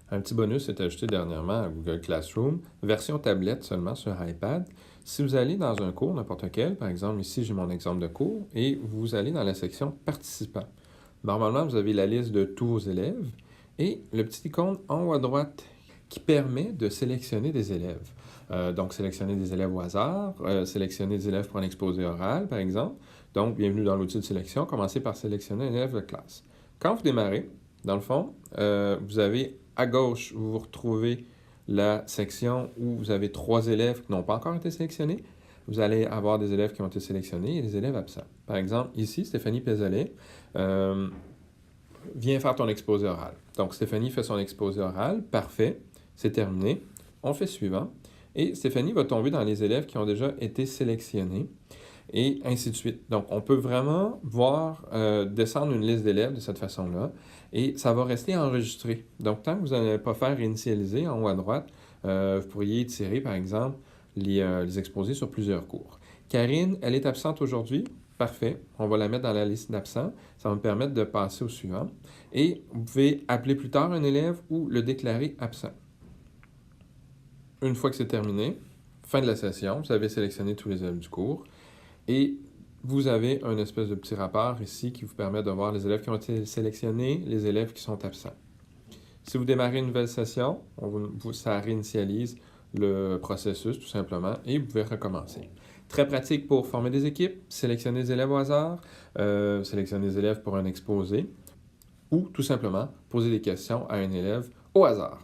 Un petit bonus est ajouté dernièrement à Google Classroom, version tablette seulement sur iPad. Si vous allez dans un cours, n'importe quel, par exemple, ici j'ai mon exemple de cours, et vous allez dans la section participants. Normalement, vous avez la liste de tous vos élèves et le petit icône en haut à droite qui permet de sélectionner des élèves. Donc, sélectionner des élèves au hasard, sélectionner des élèves pour un exposé oral, par exemple. Donc, bienvenue dans l'outil de sélection. Commencez par sélectionner un élève de classe. Quand vous démarrez, dans le fond, vous avez à gauche, vous vous retrouvez la section où vous avez 3 élèves qui n'ont pas encore été sélectionnés. Vous allez avoir des élèves qui ont été sélectionnés et des élèves absents. Par exemple, ici, Stéphanie Pézalet viens faire ton exposé oral. Donc, Stéphanie fait son exposé oral. Parfait. C'est terminé. On fait suivant. Et Stéphanie va tomber dans les élèves qui ont déjà été sélectionnés et ainsi de suite. Donc, on peut vraiment voir descendre une liste d'élèves de cette façon-là et ça va rester enregistré. Donc, tant que vous n'allez pas faire réinitialiser en haut à droite, vous pourriez tirer, par exemple, les exposés sur plusieurs cours. Karine, elle est absente aujourd'hui. Parfait. On va la mettre dans la liste d'absents. Ça va me permettre de passer au suivant. Et vous pouvez appeler plus tard un élève ou le déclarer absent. Une fois que c'est terminé, fin de la session, vous avez sélectionné tous les élèves du cours et vous avez un espèce de petit rapport ici qui vous permet de voir les élèves qui ont été sélectionnés, les élèves qui sont absents. Si vous démarrez une nouvelle session, ça réinitialise le processus tout simplement et vous pouvez recommencer. Très pratique pour former des équipes, sélectionner des élèves au hasard, sélectionner des élèves pour un exposé ou tout simplement poser des questions à un élève au hasard.